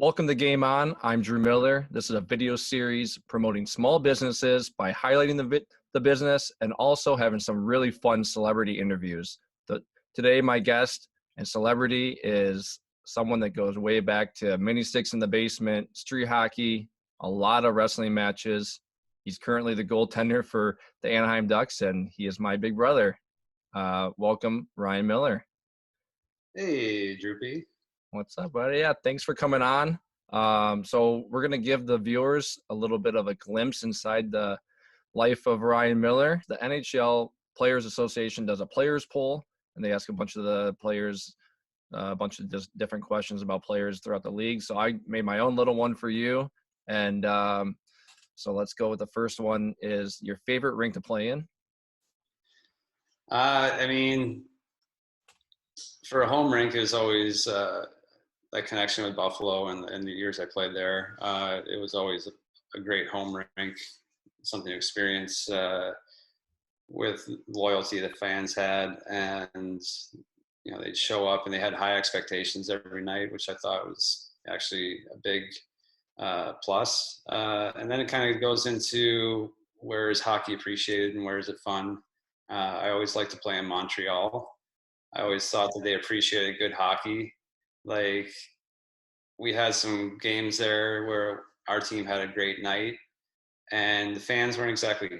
Welcome to Game On. I'm Drew Miller. This is a video series promoting small businesses by highlighting the business and also having some really fun celebrity interviews. Today, my guest and celebrity is someone that goes way back to mini sticks in the basement, street hockey, a lot of wrestling matches. He's currently the goaltender for the Anaheim Ducks, and he is my big brother. Welcome, Ryan Miller. Hey, Droopy. What's up, buddy? Yeah, thanks for coming on. So we're going to give the viewers a little bit of a glimpse inside the life of Ryan Miller. The NHL Players Association does a players poll, and they ask a bunch of the players a bunch of just different questions about players throughout the league. So I made my own little one for you. And so let's go with the first one is your favorite rink to play in. I mean, for a home rink, it was always that connection with Buffalo and the years I played there. It was always a great home rink, something to experience with loyalty the fans had. And, you know, they'd show up and they had high expectations every night, which I thought was actually a big plus. And then it kind of goes into where is hockey appreciated and where is it fun. I always liked to play in Montreal. I always thought that they appreciated good hockey. Like, we had some games there where our team had a great night and the fans weren't exactly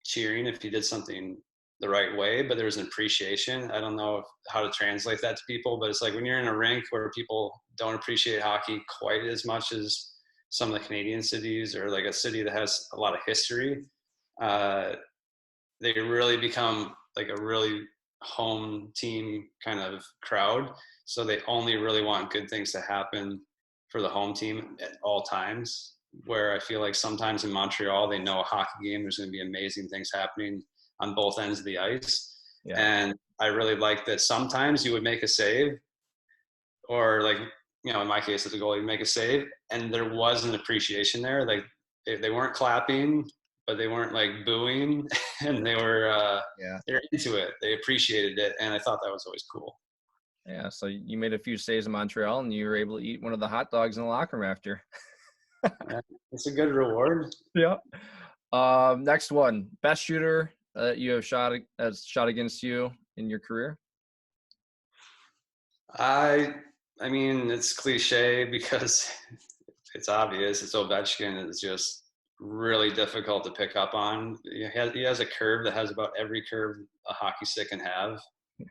cheering if you did something the right way, but there was an appreciation. I don't know how to translate that to people, but it's like when you're in a rink where people don't appreciate hockey quite as much as some of the Canadian cities or like a city that has a lot of history, they really become like a really home team kind of crowd. So they only really want good things to happen for the home team at all times, where I feel like sometimes in Montreal, they know a hockey game, there's going to be amazing things happening on both ends of the ice. Yeah. And I really like that sometimes you would make a save or like, you know, in my case as a goalie, you make a save and there was an appreciation there. Like they weren't clapping, but they weren't like booing and they were they're into it. They appreciated it. And I thought that was always cool. Yeah. So you made a few stays in Montreal and you were able to eat one of the hot dogs in the locker room after. Yeah, it's a good reward. Yeah. Next one, best shooter you have shot against you in your career. I mean, it's cliche because it's obvious. It's Ovechkin is just really difficult to pick up on. He has a curve that has about every curve a hockey stick can have.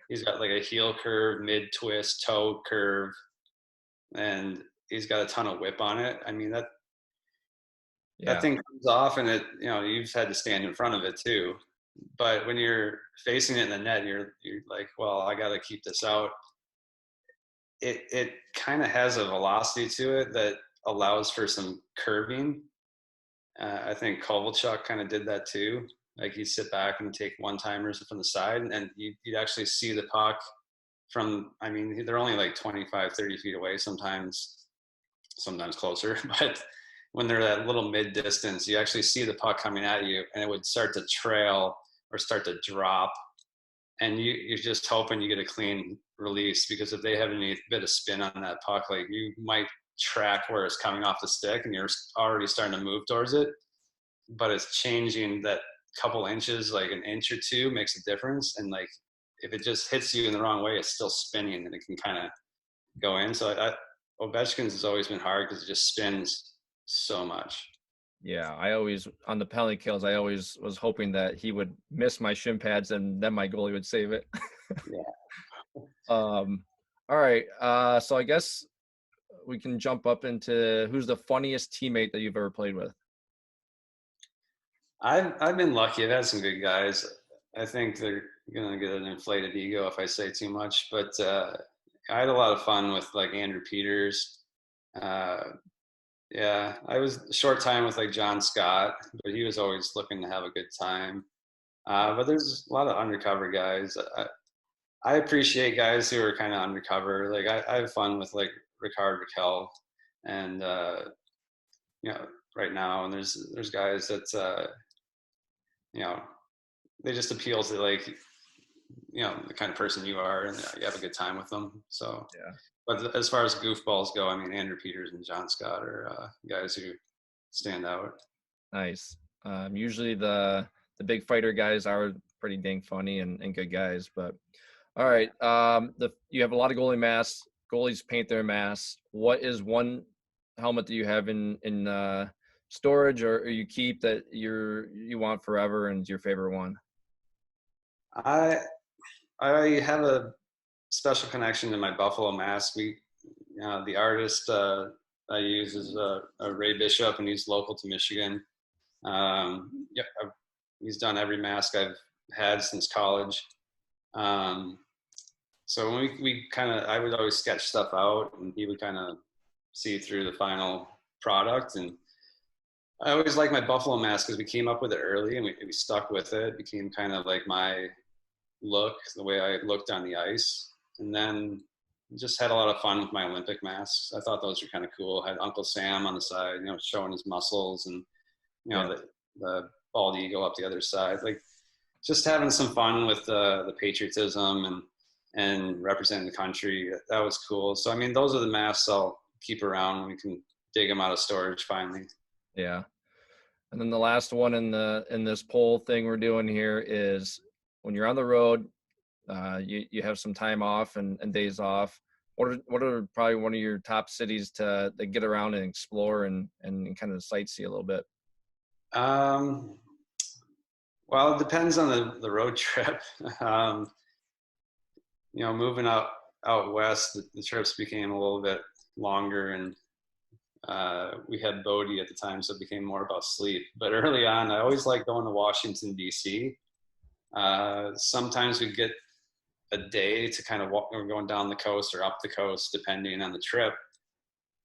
He's got like a heel curve, mid twist, toe curve, and he's got a ton of whip on it. I mean, that thing comes off and it, you know, you've had to stand in front of it too. But when you're facing it in the net, you're like, well, I got to keep this out. It kind of has a velocity to it that allows for some curving. I think Kovalchuk kind of did that too. Like he'd sit back and take one-timers from the side and you'd actually see the puck from, I mean, they're only like 25, 30 feet away sometimes closer. But when they're that little mid-distance, you actually see the puck coming at you and it would start to trail or start to drop. And you're just hoping you get a clean release because if they have any bit of spin on that puck, like you might track where it's coming off the stick and you're already starting to move towards it, but it's changing that couple inches, like an inch or two makes a difference. And like, if it just hits you in the wrong way, it's still spinning and it can kind of go in. So Ovechkin's has always been hard because it just spins so much. Yeah, I always, on the penalty kills, I always was hoping that he would miss my shin pads and then my goalie would save it. Yeah. All right. So I guess we can jump up into who's the funniest teammate that you've ever played with. I've been lucky. I've had some good guys. I think they're going to get an inflated ego if I say too much, but I had a lot of fun with like Andrew Peters. Yeah, I was a short time with like John Scott, but he was always looking to have a good time. But there's a lot of undercover guys. I appreciate guys who are kind of undercover. Like I have fun with like Ricard Raquel and you know, right now, and there's guys that you know, they just appeal to like the kind of person you are, and you have a good time with them. So, Yeah. but as far as goofballs go, I mean, Andrew Peters and John Scott are guys who stand out. Nice. Usually the big fighter guys are pretty dang funny and good guys. But all right, you have a lot of goalie masks. Goalies paint their masks. What is one helmet that you have in storage or you keep that you want forever and is your favorite one? I I have a special connection to my Buffalo mask. The artist I use is Ray Bishop, and he's local to Michigan. Yeah, he's done every mask I've had since college. Um, so when we kind of, I would always sketch stuff out, and he would kind of see through the final product. And I always liked my Buffalo mask because we came up with it early, and we stuck with it. It became kind of like my look, the way I looked on the ice. And then just had a lot of fun with my Olympic masks. I thought those were kind of cool. I had Uncle Sam on the side, showing his muscles, and Yeah. the bald eagle up the other side. Like just having some fun with the patriotism and representing the country. That was cool. So I mean, those are the masks I'll keep around when we can dig them out of storage finally. Yeah. And then the last one in this poll thing we're doing here is when you're on the road, you have some time off and days off. What are probably one of your top cities to get around and explore and kind of sightsee a little bit? Um, well, it depends on the road trip. Moving out west, the trips became a little bit longer, and we had Bodie at the time, so it became more about sleep. But early on, I always liked going to Washington, D.C. Sometimes we get a day to kind of walk, or going down the coast or up the coast, depending on the trip.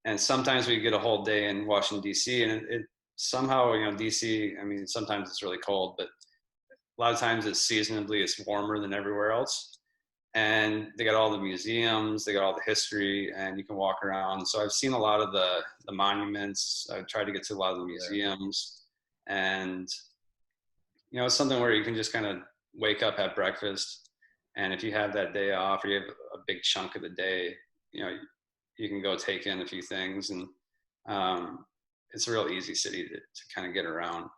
And sometimes we get a whole day in Washington, D.C. And it somehow, D.C., I mean, sometimes it's really cold, but a lot of times it's warmer than everywhere else. And they got all the museums, they got all the history, and you can walk around. So I've seen a lot of the monuments. I've tried to get to a lot of the museums, and it's something where you can just kind of wake up, have breakfast, and if you have that day off or you have a big chunk of the day, you can go take in a few things, and it's a real easy city to kind of get around.